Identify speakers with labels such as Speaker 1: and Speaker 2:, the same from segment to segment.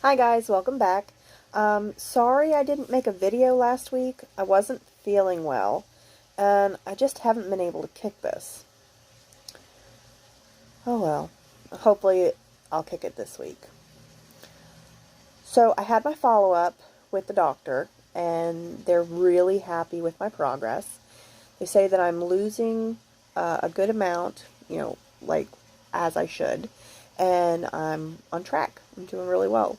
Speaker 1: Hi guys, welcome back. Sorry I didn't make a video last week. I wasn't feeling well, and I just haven't been able to kick this. Oh well. Hopefully I'll kick it this week. So I had my follow-up with the doctor, and they're really happy with my progress. They say that I'm losing a good amount, like as I should, and I'm on track. I'm doing really well.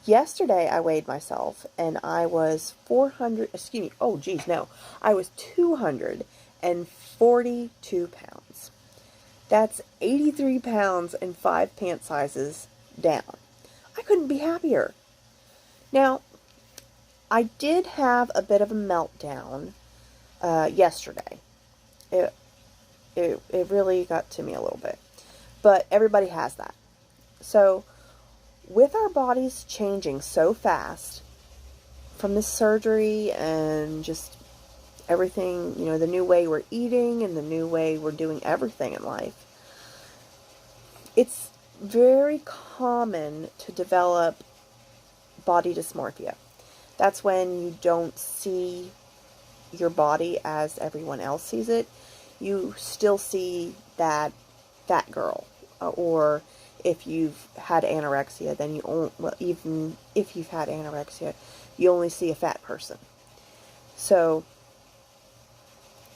Speaker 1: Yesterday I weighed myself and I was 400, excuse me, oh geez, no. I was 242 pounds. That's 83 pounds and 5 pant sizes down. I couldn't be happier. Now, I did have a bit of a meltdown yesterday. It, it really got to me a little bit. But everybody has that. So, with our bodies changing so fast from this surgery and just everything, the new way we're eating and the new way we're doing everything in life, it's very common to develop body dysmorphia. That's when you don't see your body as everyone else sees it. You still see that fat girl, or if you've had anorexia, then even if you've had anorexia, you only see a fat person. So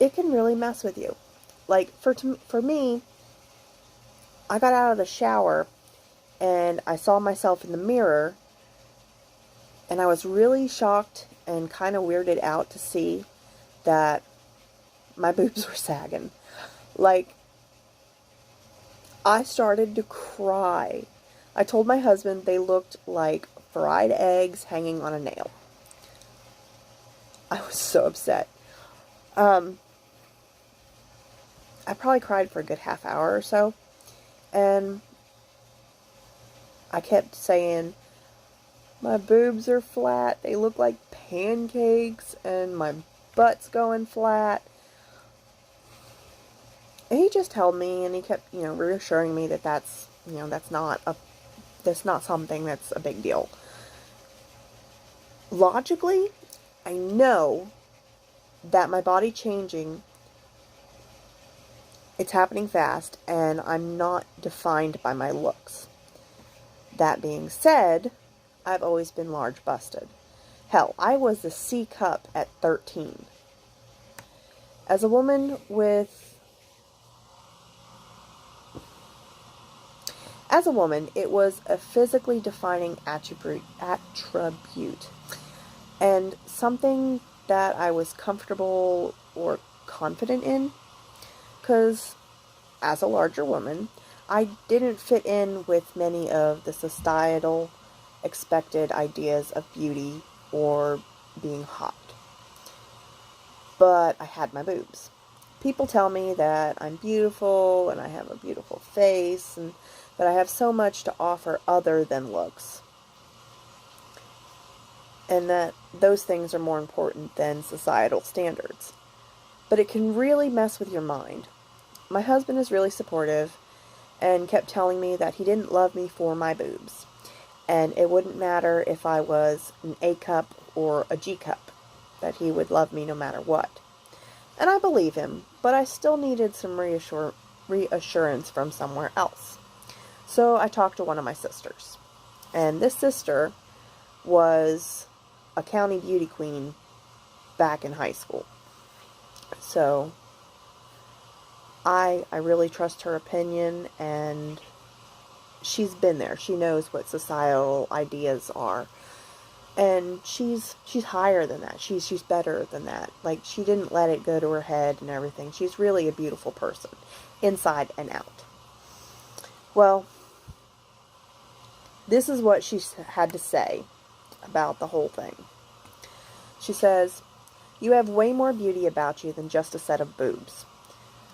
Speaker 1: it can really mess with you. Like for me, I got out of the shower and I saw myself in the mirror, and I was really shocked and kind of weirded out to see that my boobs were sagging. Like, I started to cry. I told my husband they looked like fried eggs hanging on a nail. I was so upset. I probably cried for a good half hour or so. And I kept saying, my boobs are flat. They look like pancakes. And my butt's going flat. And he just held me, and he kept, reassuring me that that's not something that's a big deal. Logically, I know that my body changing, it's happening fast, and I'm not defined by my looks. That being said, I've always been large busted. Hell, I was a C cup at 13. As a woman, it was a physically defining attribute, and something that I was comfortable or confident in, because as a larger woman, I didn't fit in with many of the societal expected ideas of beauty or being hot. But I had my boobs. People tell me that I'm beautiful and I have a beautiful face and that I have so much to offer other than looks. And that those things are more important than societal standards. But it can really mess with your mind. My husband is really supportive and kept telling me that he didn't love me for my boobs. And it wouldn't matter if I was an A cup or a G cup, that he would love me no matter what. And I believe him, but I still needed some reassurance from somewhere else. So I talked to one of my sisters. And this sister was a county beauty queen back in high school. So I really trust her opinion, and she's been there. She knows what societal ideas are. And she's higher than that. She's better than that. Like, she didn't let it go to her head and everything. She's really a beautiful person, inside and out. Well, this is what she had to say about the whole thing. She says, "You have way more beauty about you than just a set of boobs."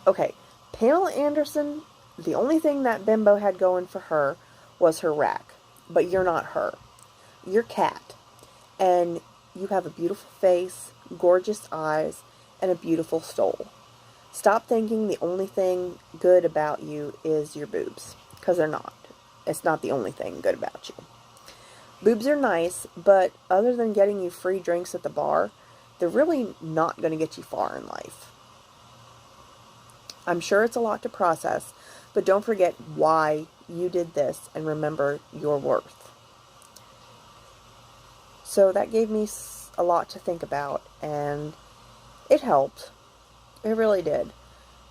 Speaker 1: Okay, Pamela Anderson, the only thing that bimbo had going for her was her rack. But you're not her. You're Kat. And you have a beautiful face, gorgeous eyes, and a beautiful soul. Stop thinking the only thing good about you is your boobs. Because they're not. It's not the only thing good about you. Boobs are nice, but other than getting you free drinks at the bar, they're really not going to get you far in life. I'm sure it's a lot to process, but don't forget why you did this and remember your worth. So that gave me a lot to think about, and it helped. It really did.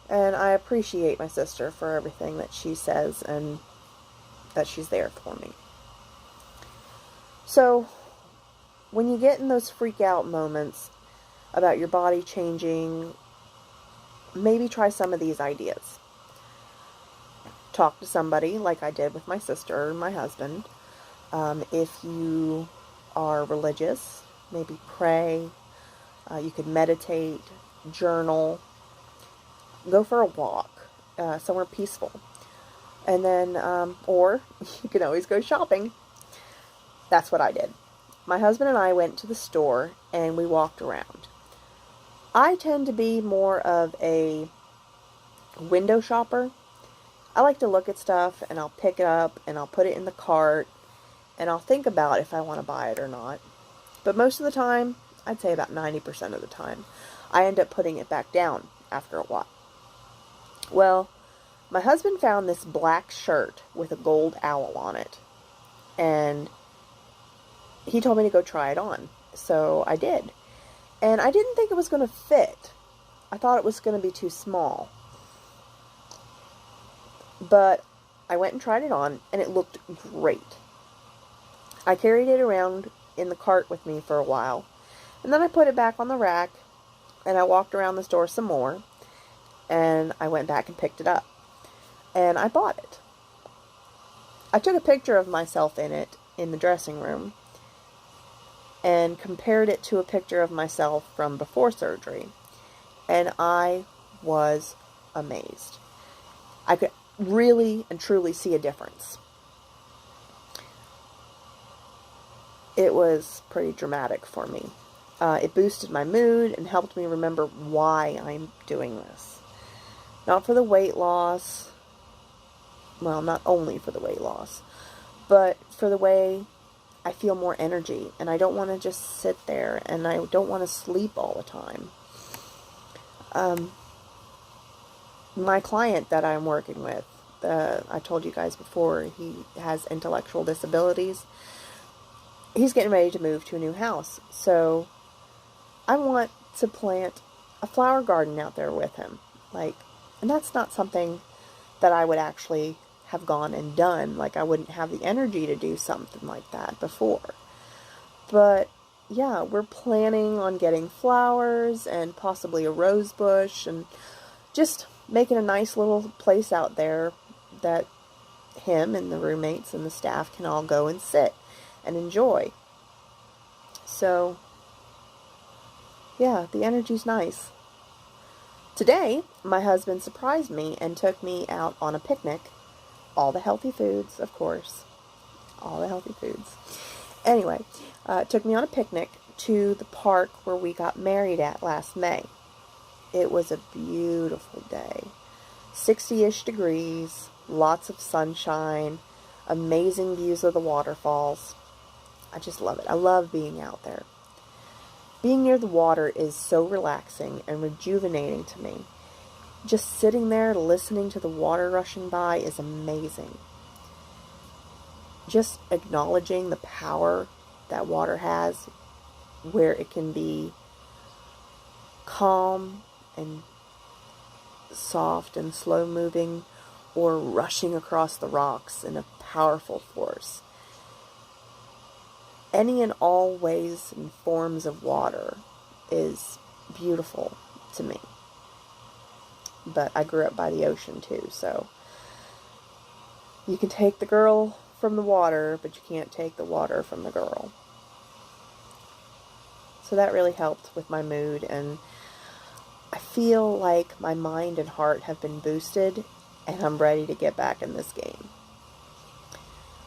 Speaker 1: And I appreciate my sister for everything that she says and that she's there for me. So, when you get in those freak out moments about your body changing, maybe try some of these ideas. Talk to somebody like I did with my sister or my husband. If you are religious, maybe pray. You could meditate, journal, go for a walk, somewhere peaceful. And then, or you can always go shopping. That's what I did. My husband and I went to the store and we walked around. I tend to be more of a window shopper. I like to look at stuff and I'll pick it up and I'll put it in the cart and I'll think about if I want to buy it or not. But most of the time, I'd say about 90% of the time, I end up putting it back down after a while. Well, my husband found this black shirt with a gold owl on it. And he told me to go try it on. So I did. And I didn't think it was going to fit. I thought it was going to be too small. But I went and tried it on, and it looked great. I carried it around in the cart with me for a while. And then I put it back on the rack, and I walked around the store some more. And I went back and picked it up. And I bought it. I took a picture of myself in it in the dressing room and compared it to a picture of myself from before surgery. And I was amazed. I could really and truly see a difference. It was pretty dramatic for me. It boosted my mood and helped me remember why I'm doing this. Not for the weight loss. Well, not only for the weight loss, but for the way I feel more energy, and I don't want to just sit there, and I don't want to sleep all the time. My client that I'm working with, I told you guys before, he has intellectual disabilities. He's getting ready to move to a new house, so I want to plant a flower garden out there with him. And that's not something that I would actually have gone and done. I wouldn't have the energy to do something like that before. But yeah, we're planning on getting flowers and possibly a rose bush and just making a nice little place out there that him and the roommates and the staff can all go and sit and enjoy. So yeah, the energy's nice. Today, my husband surprised me and took me out on a picnic. All the healthy foods, of course. All the healthy foods. Anyway, took me on a picnic to the park where we got married at last May. It was a beautiful day. 60-ish degrees, lots of sunshine, amazing views of the waterfalls. I just love it. I love being out there. Being near the water is so relaxing and rejuvenating to me. Just sitting there listening to the water rushing by is amazing. Just acknowledging the power that water has, where it can be calm and soft and slow moving, or rushing across the rocks in a powerful force. Any and all ways and forms of water is beautiful to me. But I grew up by the ocean too, so you can take the girl from the water, but you can't take the water from the girl. So that really helped with my mood, and I feel like my mind and heart have been boosted, and I'm ready to get back in this game.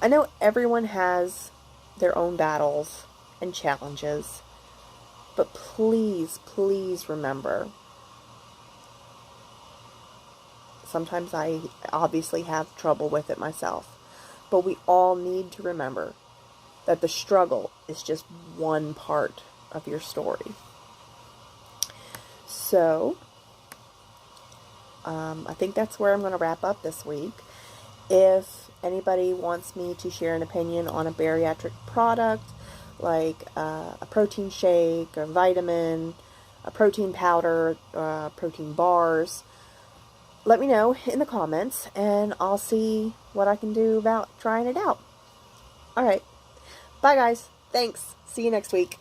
Speaker 1: I know everyone has their own battles and challenges, but please, please remember, sometimes I obviously have trouble with it myself, but we all need to remember that the struggle is just one part of your story. So, I think that's where I'm going to wrap up this week. If anybody wants me to share an opinion on a bariatric product, like a protein shake, a vitamin, a protein powder, protein bars, let me know in the comments, and I'll see what I can do about trying it out. Alright. Bye, guys. Thanks. See you next week.